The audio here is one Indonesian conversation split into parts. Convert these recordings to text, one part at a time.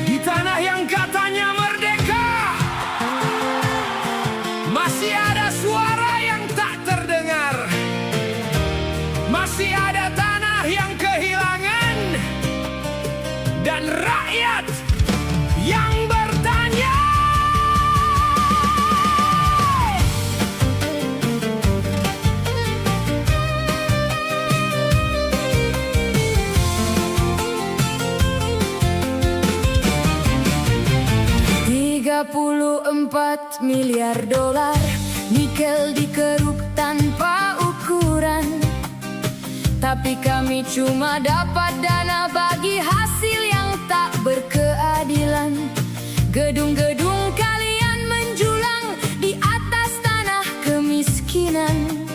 Di tanah yang katanya merdeka, masih ada suara yang tak terdengar. Masih ada tanah yang kehilangan, dan rakyat yang bertanya. $34 miliar, nikel dikeruk tanpa ukuran. Tapi kami cuma dapat dana bagi hasil yang tak berkeadilan. Gedung-gedung kalian menjulang di atas tanah kemiskinan.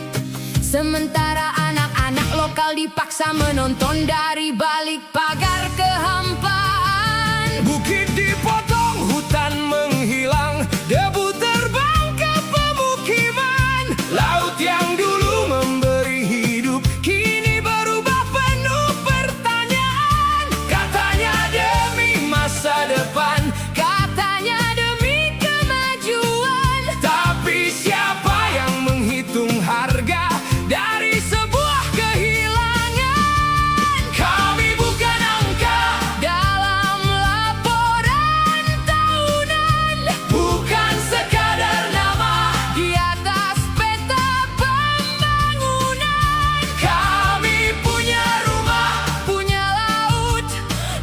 Sementara anak-anak lokal dipaksa menonton dari balik pagar kehampaan. Bukit dipotong, hutan menghilang, debu terbang ke pemukiman. Laut yang dulu memberi hidup kini berubah penuh pertanyaan. Katanya demi masa depan, katanya demi kemajuan. Tapi siapa yang menghitung harga dari sebuah kehilangan? Kami bukan angka dalam laporan tahunan, bukan sekadar nama di atas peta pembangunan. Kami punya rumah, punya laut,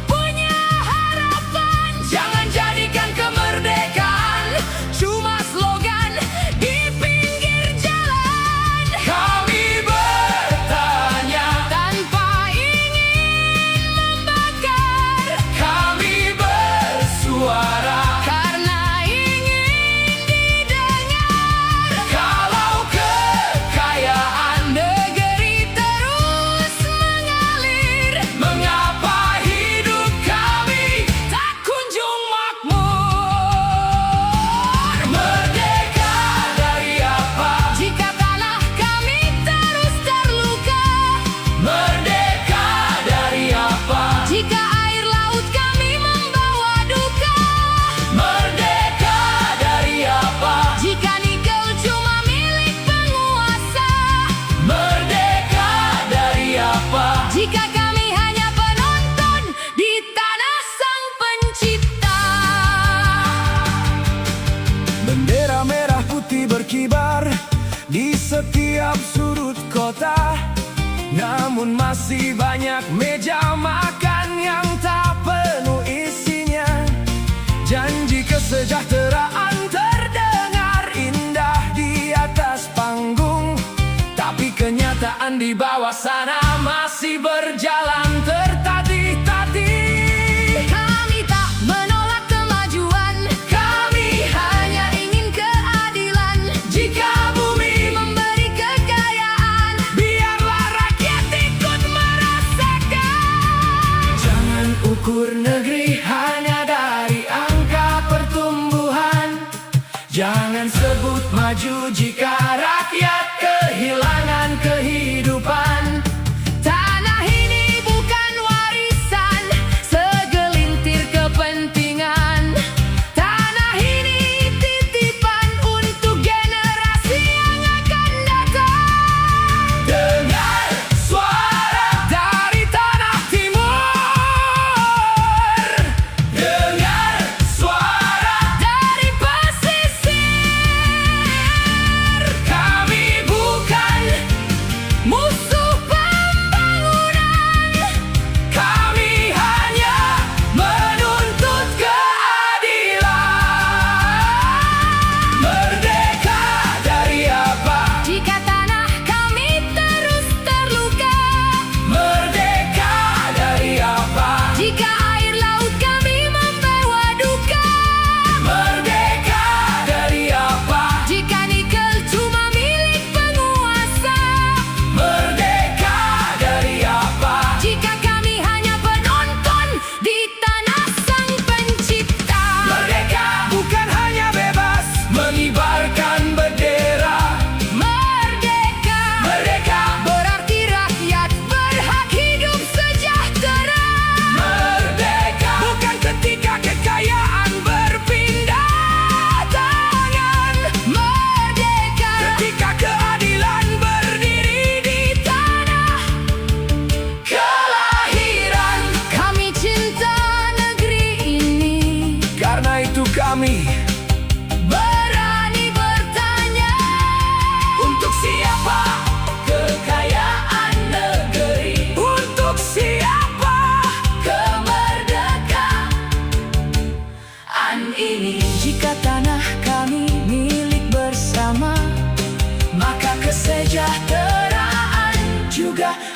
punya harapan. Jangan jadikan kemerdekaan cuma slogan di pinggir jalan. Kami bertanya tanpa ingin membakar. Kami bersuara karena ingin didengar. Kalau kekayaan negeri terus mengalir, mengapa hidup kami tak kunjung makmur? Merdeka dari apa jika tanah kami terus terluka? Merdeka dari apa jika air laut kami membawa duka? Merdeka dari apa jika nikel cuma milik penguasa? Merdeka dari apa jika kami hanya penonton di tanah sang pencipta? Bendera merah putih berkibar di setiap sudut kota. Namun masih banyak meja makan yang tak penuh isinya. Janji kesejahteraan terdengar indah di atas panggung, tapi kenyataan di bawah sana masih berjalan tertatih-tatih. Kami tak menolak kemajuan, kami hanya ingin keadilan. Jika bumi memberi kekayaan, biarlah rakyat ikut merasakan. Jangan ukur negeri hanya dari angka pertumbuhan. Jangan sebut maju jika rakyat kehilangan kehidupan. Tanah ini bukan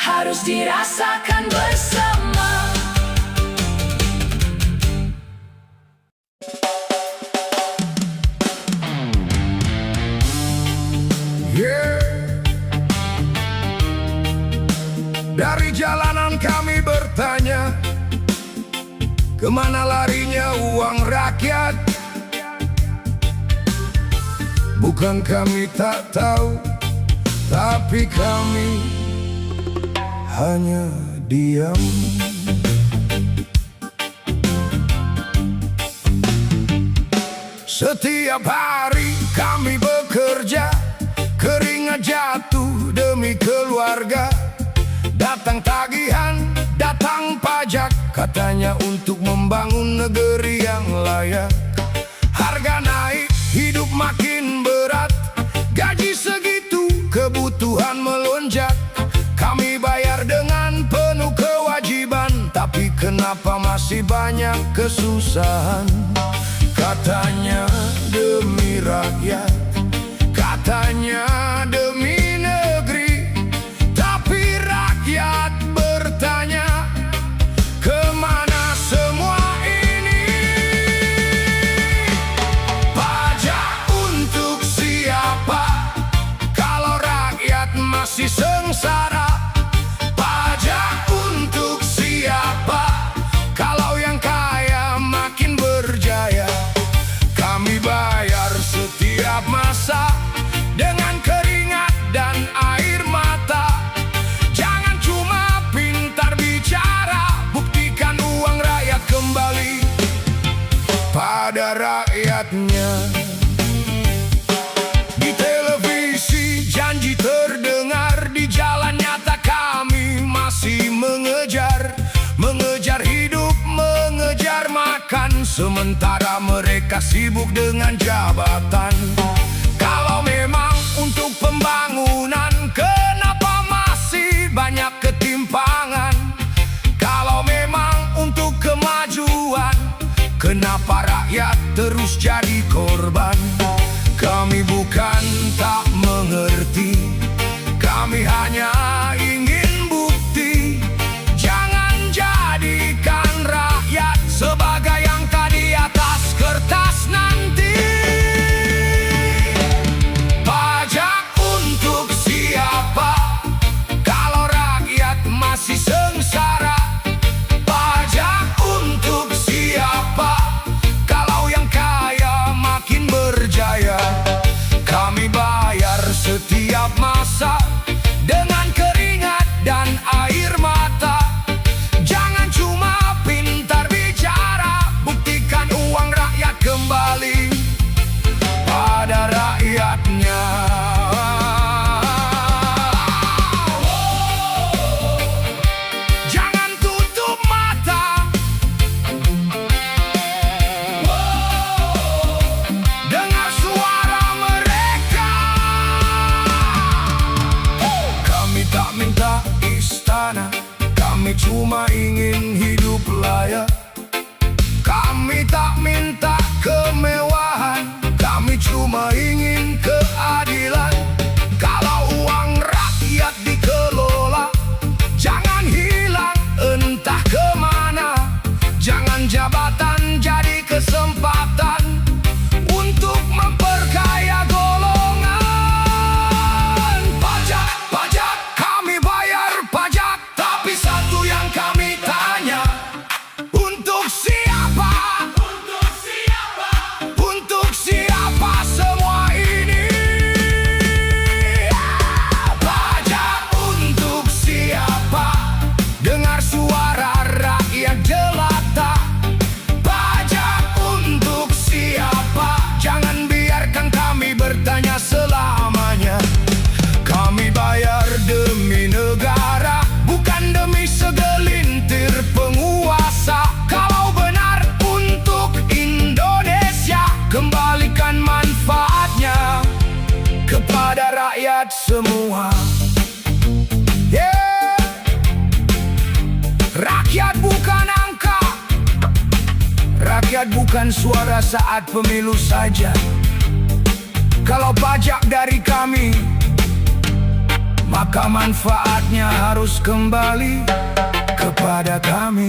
harus dirasakan bersama. Dari jalanan kami bertanya, kemana larinya uang rakyat? Bukan kami tak tahu, tapi kami hanya diam. Setiap hari kami bekerja, keringat jatuh demi keluarga. Datang tagihan, datang pajak, katanya untuk membangun negeri yang layak. Harga naik, hidup makin berat, gaji segitu, kebutuhan melonjak. Kami bayar dengan penuh kewajiban, tapi kenapa masih banyak kesusahan? Katanya demi rakyat, katanya demi negeri, tapi rakyat bertanya, kemana semua ini? Pajak untuk siapa kalau rakyat masih sengsara? Pajak untuk siapa kalau yang kaya makin berjaya? Kami bayar setiap masa dengan keringat dan air mata. Jangan cuma pintar bicara, buktikan uang rakyat kembali pada rakyatnya. Di televisi janji terdengar, di jalan nyata kami masih mengejar hidup, mengejar makan, sementara mereka sibuk dengan jabatan. Kalau memang untuk pembangunan, kenapa masih banyak ketimpangan? Kalau memang untuk kemajuan, kenapa rakyat terus jadi korban? Kami bukan tak mengerti, kami hanya ingin bukti. Jangan jadikan rakyat sebagai angka di atas kertas nanti. Pajak untuk siapa kalau rakyat masih sengsara? Pajak untuk siapa kalau yang kaya makin berjaya? Kami bayar setiap masa dengan keringat dan air mata. Jangan cuma pintar bicara, buktikan uang rakyat kembali pada rakyatnya. Jangan tutup mata dengar suara mereka. Kami tak minta istana, kami cuma ingin hidup layak. Kami tak minta kemewahan, kami cuma ingin keadilan. Kalau uang rakyat dikelola, jangan hilang entah kemana. Jangan jabatan jadi kesempatan untuk memperkaya golongan. Pajak, kami bayar pajak, tapi satu yang kami tanya, untuk siapa? Untuk siapa semua ini? Pajak untuk siapa? Dengar suara rakyat jelata. Pajak untuk siapa? Jangan biarkan kami bertanya selamanya. Kami bayar demi negara, bukan demi segelintir penguasa. Kalau benar untuk Indonesia, kembalikan manfaatnya kepada rakyat semua. Rakyat bukan angka, rakyat bukan suara saat pemilu saja. Kalau pajak dari kami maka manfaatnya harus kembali kepada kami.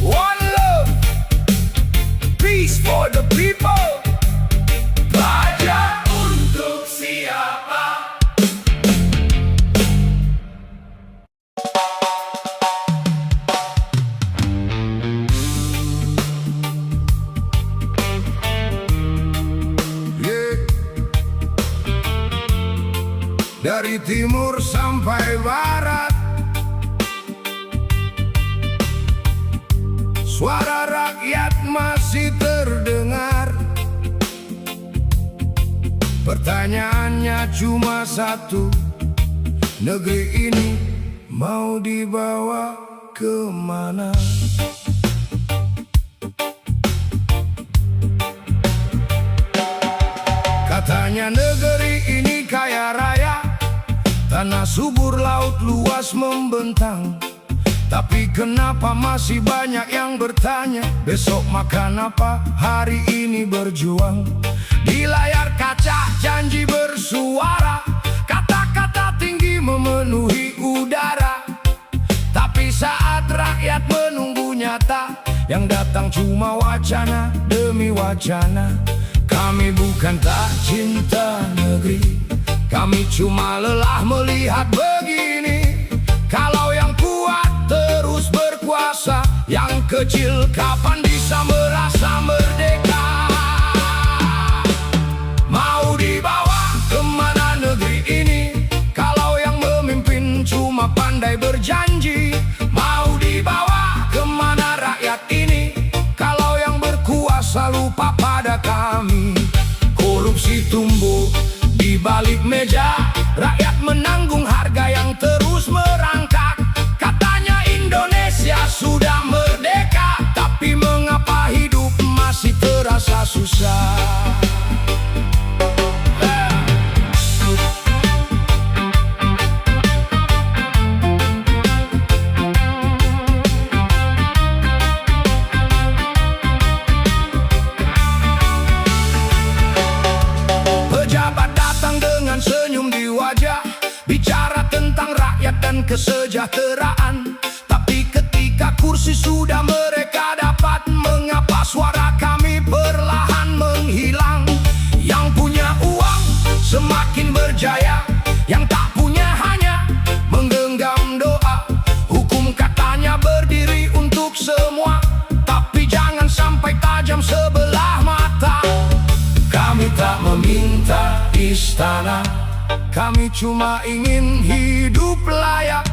One love, peace for the people. Pelajar untuk siapa? Dari timur sampai barat, suara rakyat masih terdengar. Pertanyaannya cuma satu, negeri ini mau dibawa kemana? Katanya negeri ini kaya raya, tanah subur, laut luas membentang. Tapi kenapa masih banyak yang bertanya, besok makan apa, hari ini berjuang? Di layar kaca janji bersuara, kata-kata tinggi memenuhi udara. Tapi saat rakyat menunggu nyata, yang datang cuma wacana demi wacana. Kami bukan tak cinta negeri, kami cuma lelah melihat begini. Kalau yang kuat terus berkuasa, yang kecil kapan bisa merasa merdeka? Mau dibawa kemana negeri ini? Kalau yang memimpin cuma pandai berjanji. Mau dibawa kemana rakyat ini? Kalau yang berkuasa lupa pada kami. Korupsi tumbuh di balik meja, rakyat menanggung harga yang terus merangkak. Katanya Indonesia sudah merdeka, tapi mengapa hidup masih terasa susah? Bicara tentang rakyat dan kesejahteraan, tapi ketika kursi sudah mereka dapat, mengapa suara kami perlahan menghilang? Yang punya uang semakin berjaya, yang tak punya hanya menggenggam doa. Hukum katanya berdiri untuk semua, tapi jangan sampai tajam sebelah mata. Kami tak meminta istana, kami cuma ingin hidup layak.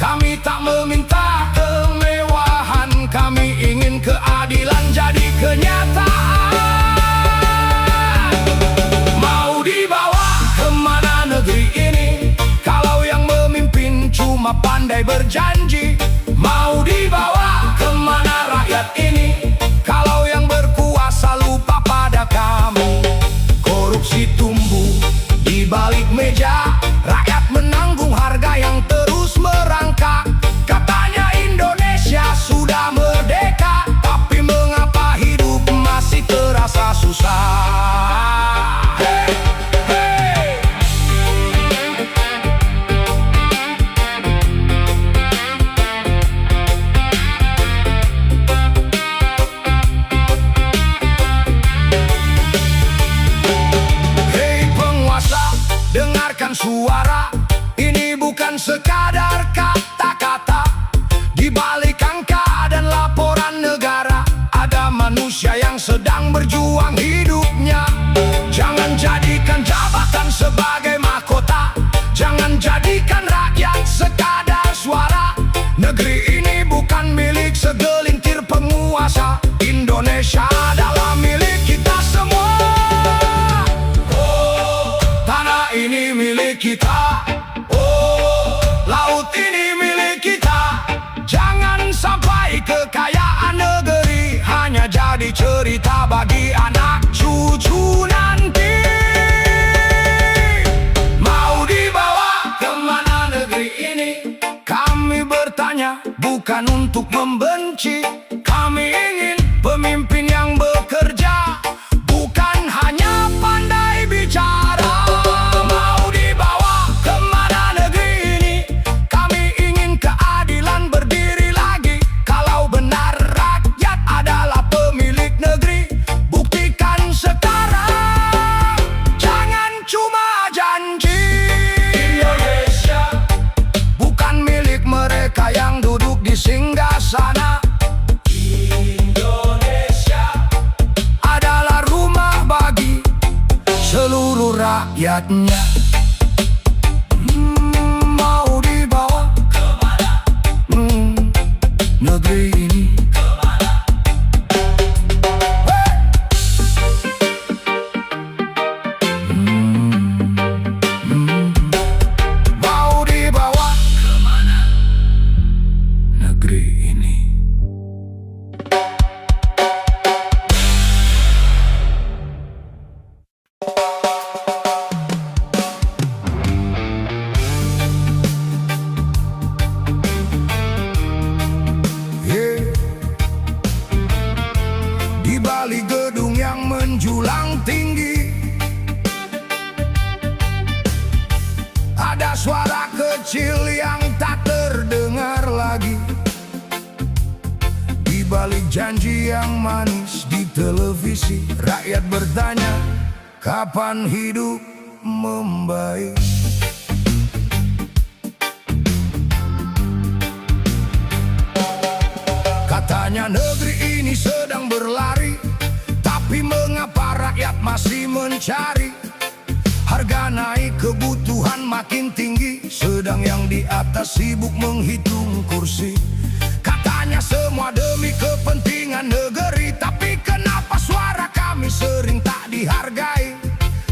Kami tak meminta kemewahan, kami ingin keadilan jadi kenyataan. Mau dibawa kemana negeri ini? Kalau yang memimpin cuma pandai berjanji. Mau dibawa kemana rakyat ini? Kalau yang berkuasa lupa pada kami. Korupsi tumbuh di balik meja, rakyat menanggung harga yang terus merangkak. Katanya Indonesia sudah merdeka, tapi mengapa hidup masih terasa susah? Hey, hey. Hey penguasa, dengarkan suara, ini bukan sekadar kata-kata. Di balik angka dan laporan negara, ada manusia yang sedang berjuang hidupnya. Jangan jadikan jabatan sebagai mahkota, jangan jadikan rakyat sekadar suara. Negeri ini bukan milik segelintir penguasa, Indonesia adalah milik kita semua. Tanah ini milik kita, oh, laut ini milik kita. Jangan sampai kekayaan negeri hanya jadi cerita bagi anak cucu nanti. Mau dibawa kemana negeri ini? Kami bertanya bukan untuk membenci, kami ingin pemimpin yang bekerja, bukan hanya pandai bicara. Mau dibawa kemana sana. Indonesia adalah rumah bagi seluruh rakyatnya. Mau dibawa kemana? Negeri ini kemana? Mau dibawa kemana? Negeri ini. Di balik gedung yang menjulang tinggi, ada suara kecil yang tak terdengar lagi. Di balik janji yang manis di televisi, rakyat bertanya, kapan hidup membaik? Katanya negeri ini sedang berlari, tapi mengapa rakyat masih mencari? Harga naik, kebutuhan makin tinggi, sedang yang di atas sibuk menghitung kursi. Katanya semua demi kepentingan negeri, tapi kenapa suara kami sering tak dihargai?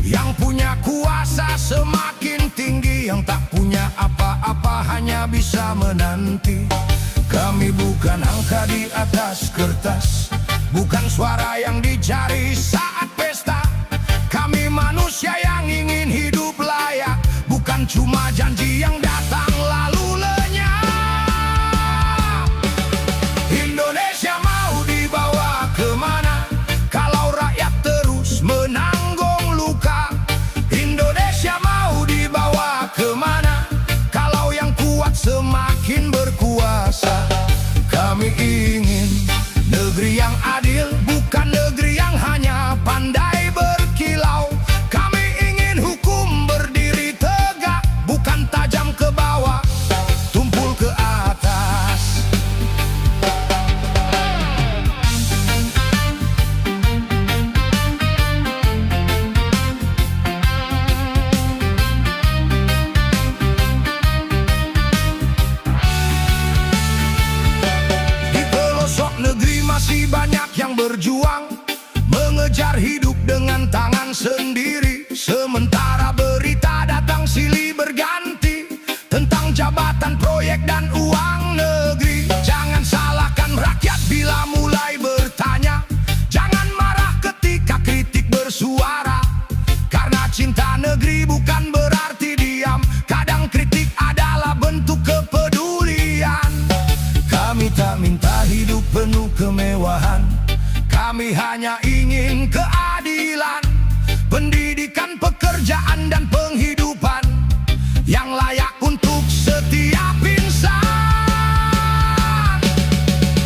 Yang punya kuasa semakin tinggi, yang tak punya apa-apa hanya bisa menanti. Kami bukan angka di atas kertas, bukan suara yang dicari saat pesta. Kami manusia yang ingin hidup layak, bukan cuma janji yang datang lalu lenyap. Indonesia mau dibawa kemana kalau rakyat terus menanggung luka? Indonesia mau dibawa kemana kalau yang kuat semakin berkuasa? Kami ingin negeri yang adil, bukan negeri yang hanya pandai berkilau. Kami ingin hukum berdiri tegak, bukan tajam ke bawah, tumpul ke atas. Di pelosok negeri masih banyak yang berjuang, mengejar hidup dengan tangan sendiri. Sementara berita datang silih berganti tentang jabatan, proyek, dan uang negeri. Jangan salahkan rakyat bila mulai bertanya, jangan marah ketika kritik bersuara, karena cinta negeri bukan berarti diam. Kadang kritik adalah bentuk kepedulian. Kami tak minta hidup penuh kemewahan, kami hanya ingin keadilan, pendidikan, pekerjaan, dan penghidupan yang layak untuk setiap insan.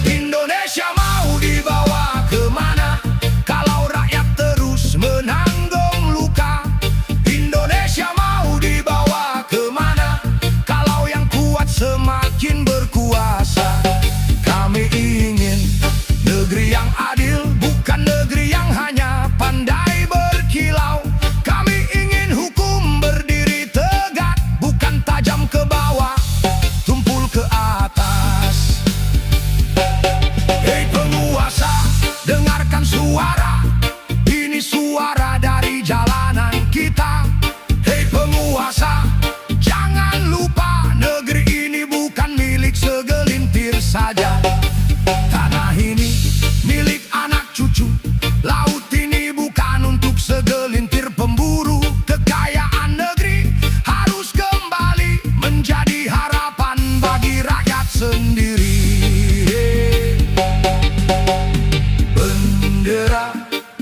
Indonesia mau dibawa kemana kalau rakyat terus menanggung luka? Indonesia mau dibawa kemana kalau yang kuat semakin berkuasa? Kami ingin negeri yang adil, bukan negeri yang hanya pandai berkilau. Kami ingin hukum berdiri tegak, bukan tajam ke bawah, tumpul ke atas. Hei penguasa, dengarkan suara, ini suara dari jalanan kita. Hei penguasa, jangan lupa negeri ini bukan milik segelintir saja. Tanah ini milik anak cucu, laut ini bukan untuk segelintir pemburu. Kekayaan negeri harus kembali menjadi harapan bagi rakyat sendiri. Bendera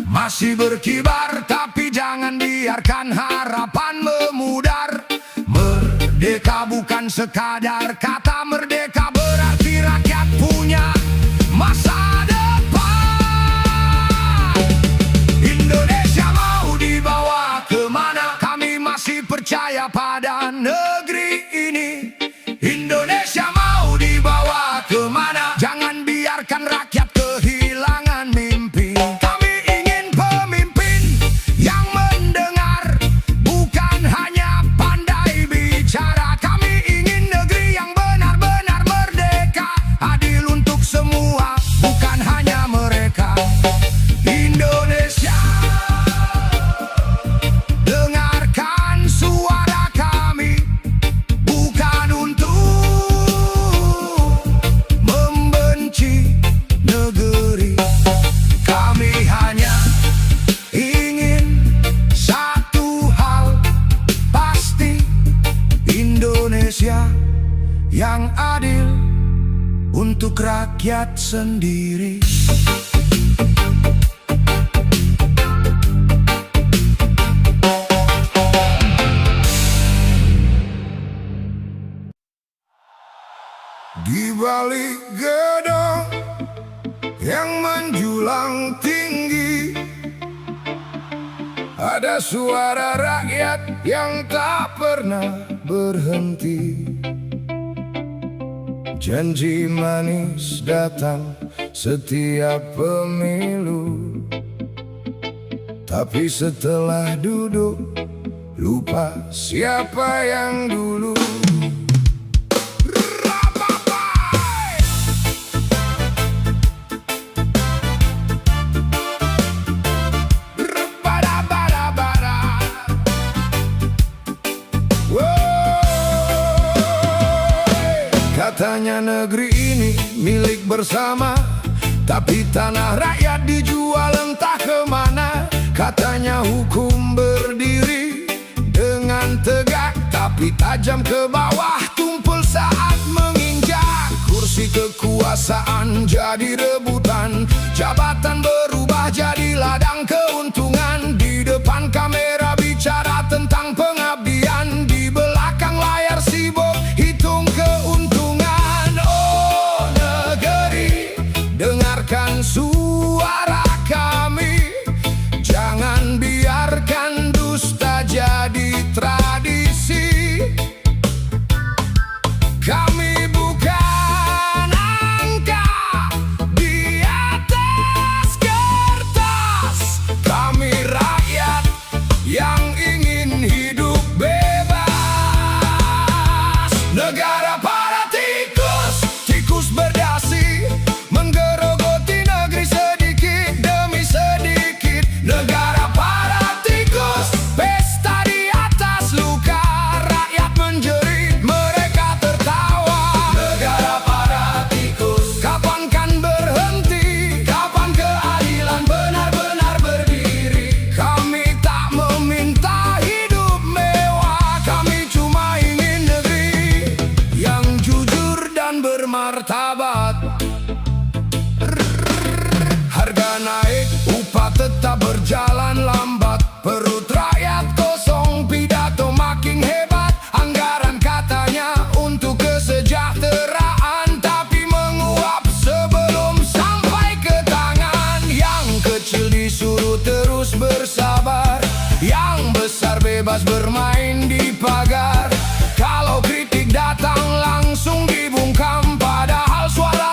masih berkibar, tapi jangan biarkan harapan memudar. Merdeka bukan sekadar kata, merdeka berarti rakyat punya masa depan. Indonesia mau dibawa kemana? Kami masih percaya pada negeri ini. Indonesia mau dibawa kemana? Jangan adil untuk rakyat sendiri. Di balik gedung yang menjulang tinggi, ada suara rakyat yang tak pernah berhenti. Janji manis datang setiap pemilu, tapi setelah duduk lupa siapa yang dulu. Katanya negeri ini milik bersama, tapi tanah rakyat dijual entah kemana. Katanya hukum berdiri dengan tegak, tapi tajam ke bawah tumpul saat menginjak. Kursi kekuasaan jadi rebutan, jabatan berubah jadi ladang keuntungan. Di depan kamera bicara tentang pengabdian, di belakang layar sibuk hitung keuntungan. Dengarkan suara kami, jangan biarkan dusta jadi tradisi. Kami bukan angka di atas kertas, kami rakyat yang ingin hidup bebas. Negara para tikus, tikus berdasi, menggerogoti negeri sedikit demi sedikit. Negara para tikus, pesta di atas luka, rakyat menjerit, mereka tertawa. Negara para tikus, kapan kan berhenti? Kapan keadilan benar-benar berdiri? Kami tak meminta hidup mewah, kami cuma ingin negeri yang jujur dan bermartabat. Harga naik, upah tetap berjalan lambat, perut rakyat kosong, pidato makin hebat. Anggaran katanya untuk kesejahteraan, tapi menguap sebelum sampai ke tangan. Yang kecil disuruh terus bersabar, yang besar bebas bermain di pagar. Kalau kritik datang langsung dibungkam, padahal suara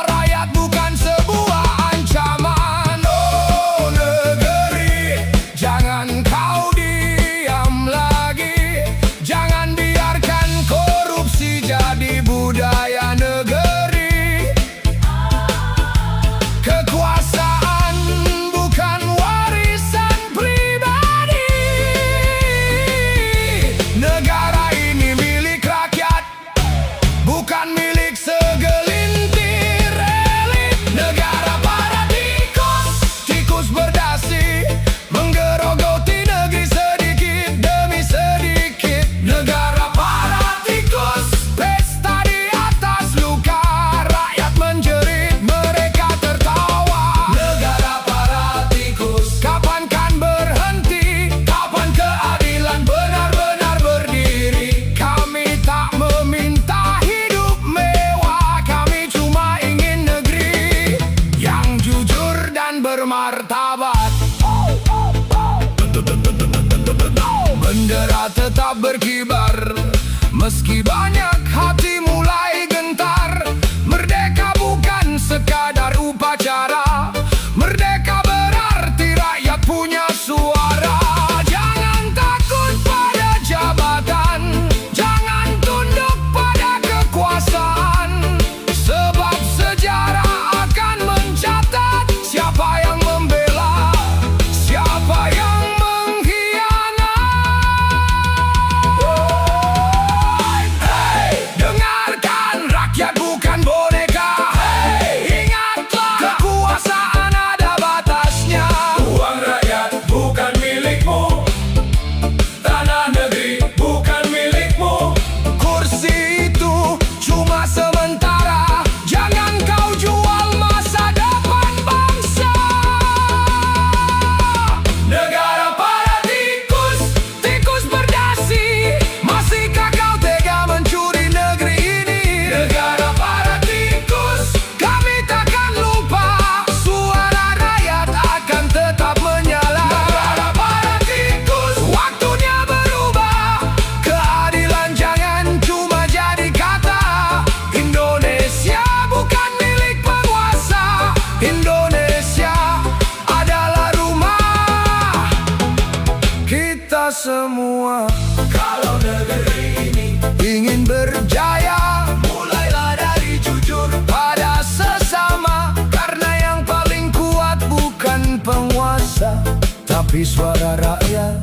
tapi suara rakyat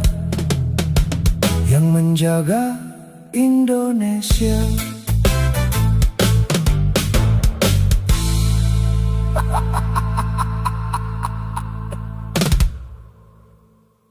yang menjaga Indonesia.